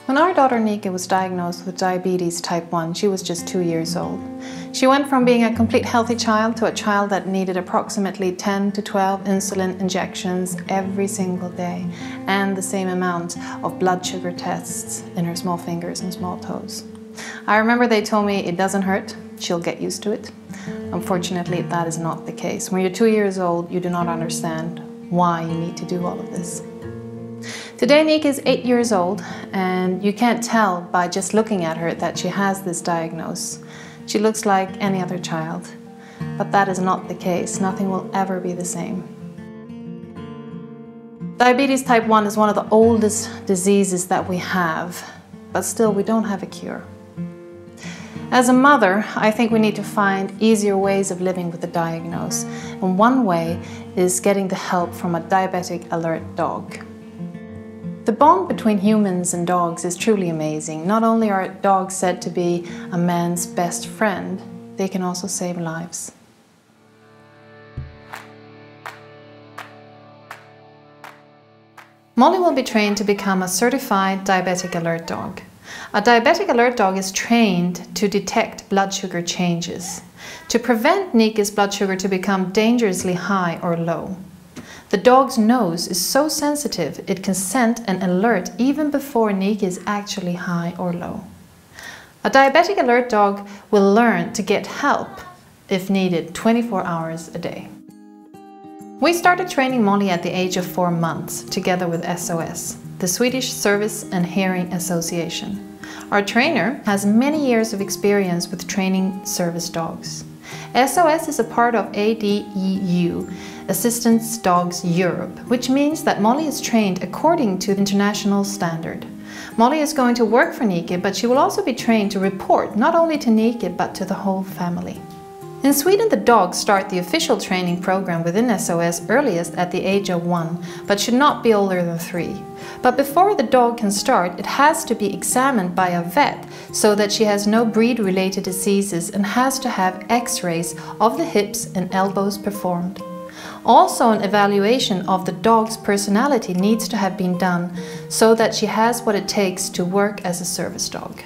When our daughter Nika was diagnosed with diabetes type 1, she was just 2 years old. She went from being a complete healthy child to a child that needed approximately 10 to 12 insulin injections every single day and the same amount of blood sugar tests in her small fingers and small toes. I remember they told me it doesn't hurt, she'll get used to it. Unfortunately, that is not the case. When you're 2 years old, you do not understand why you need to do all of this. Today, Nika is 8 years old, and you can't tell by just looking at her that she has this diagnosis. She looks like any other child, but that is not the case. Nothing will ever be the same. Diabetes type 1 is one of the oldest diseases that we have, but still we don't have a cure. As a mother, I think we need to find easier ways of living with the diagnosis, and one way is getting the help from a diabetic alert dog. The bond between humans and dogs is truly amazing. Not only are dogs said to be a man's best friend, they can also save lives. Molly will be trained to become a certified diabetic alert dog. A diabetic alert dog is trained to detect blood sugar changes, to prevent Nika's blood sugar to become dangerously high or low. The dog's nose is so sensitive it can send an alert even before Nika is actually high or low. A diabetic alert dog will learn to get help if needed 24 hours a day. We started training Molly at the age of 4 months together with SOS, the Swedish Service and Hearing Association. Our trainer has many years of experience with training service dogs. SOS is a part of ADEU, Assistance Dogs Europe, which means that Molly is trained according to the international standard. Molly is going to work for Nika, but she will also be trained to report not only to Nika but to the whole family. In Sweden, the dogs start the official training program within SOS earliest at the age of 1, but should not be older than 3. But before the dog can start, it has to be examined by a vet so that she has no breed-related diseases and has to have x-rays of the hips and elbows performed. Also, an evaluation of the dog's personality needs to have been done so that she has what it takes to work as a service dog.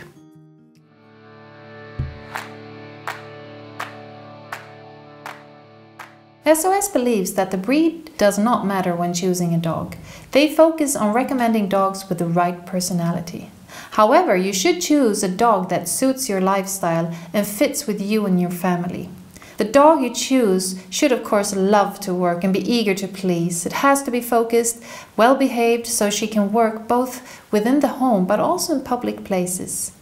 SOS believes that the breed does not matter when choosing a dog. They focus on recommending dogs with the right personality. However, you should choose a dog that suits your lifestyle and fits with you and your family. The dog you choose should of course love to work and be eager to please. It has to be focused, well behaved, so she can work both within the home but also in public places.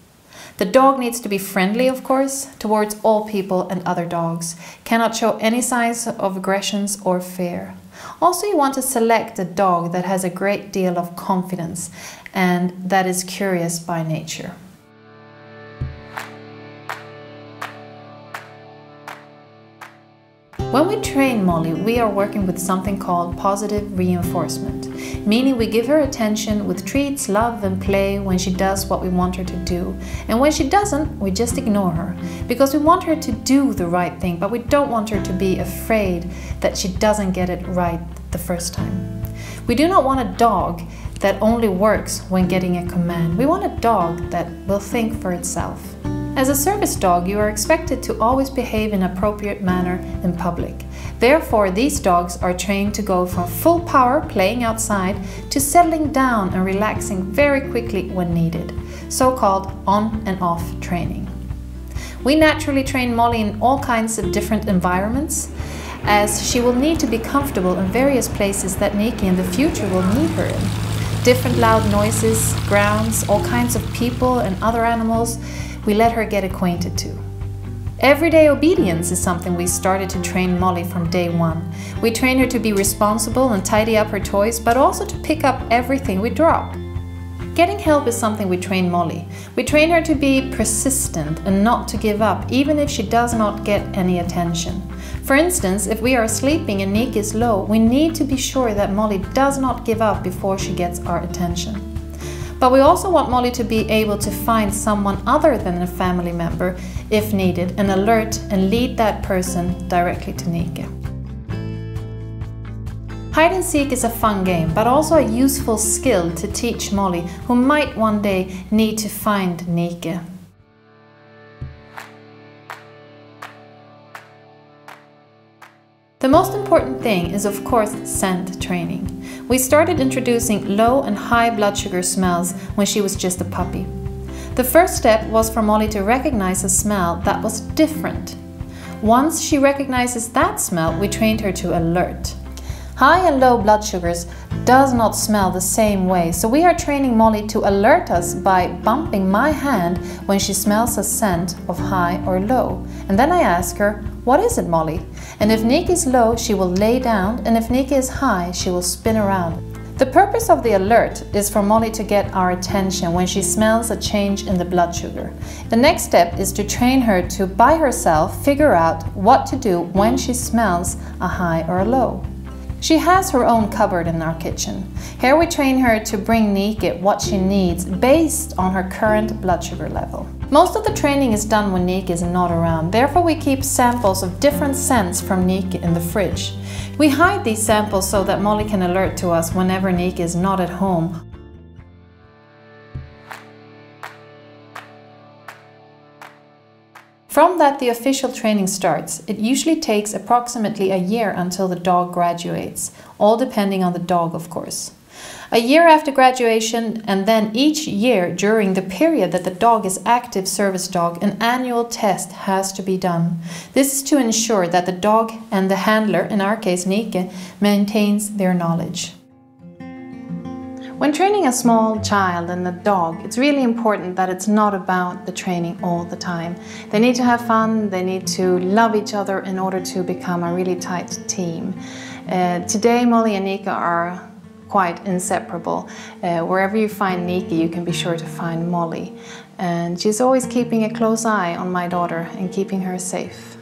The dog needs to be friendly, of course, towards all people and other dogs. Cannot show any signs of aggressions or fear. Also, you want to select a dog that has a great deal of confidence and that is curious by nature. When we train Molly, we are working with something called positive reinforcement, meaning we give her attention with treats, love and play when she does what we want her to do. And when she doesn't, we just ignore her, because we want her to do the right thing, but we don't want her to be afraid that she doesn't get it right the first time. We do not want a dog that only works when getting a command. We want a dog that will think for itself. As a service dog, you are expected to always behave in an appropriate manner in public. Therefore, these dogs are trained to go from full power playing outside to settling down and relaxing very quickly when needed, so-called on and off training. We naturally train Molly in all kinds of different environments, as she will need to be comfortable in various places that Nika in the future will need her in. Different loud noises, grounds, all kinds of people and other animals we let her get acquainted to. Everyday obedience is something we started to train Molly from day 1. We train her to be responsible and tidy up her toys, but also to pick up everything we drop. Getting help is something we train Molly. We train her to be persistent and not to give up, even if she does not get any attention. For instance, if we are sleeping and Nika is low, we need to be sure that Molly does not give up before she gets our attention. But we also want Molly to be able to find someone other than a family member, if needed, and alert and lead that person directly to Nika. Hide and seek is a fun game, but also a useful skill to teach Molly, who might one day need to find Nike. The most important thing is of course scent training. We started introducing low and high blood sugar smells when she was just a puppy. The first step was for Molly to recognize a smell that was different. Once she recognizes that smell, we trained her to alert. High and low blood sugars does not smell the same way, so we are training Molly to alert us by bumping my hand when she smells a scent of high or low. And then I ask her, "What is it, Molly?" And if Nike is low, she will lay down, and if Nike is high, she will spin around. The purpose of the alert is for Molly to get our attention when she smells a change in the blood sugar. The next step is to train her to, by herself, figure out what to do when she smells a high or a low. She has her own cupboard in our kitchen. Here we train her to bring Nike what she needs based on her current blood sugar level. Most of the training is done when Nike is not around, therefore we keep samples of different scents from Niki in the fridge. We hide these samples so that Molly can alert to us whenever Niki is not at home. From that the official training starts. It usually takes approximately a year until the dog graduates, all depending on the dog of course. A year after graduation, and then each year during the period that the dog is active service dog, an annual test has to be done. This is to ensure that the dog and the handler, in our case Niki, maintains their knowledge. When training a small child and a dog, it's really important that it's not about the training all the time. They need to have fun, they need to love each other in order to become a really tight team. Today Molly and Niki are quite inseparable. Wherever you find Niki, you can be sure to find Molly. And she's always keeping a close eye on my daughter and keeping her safe.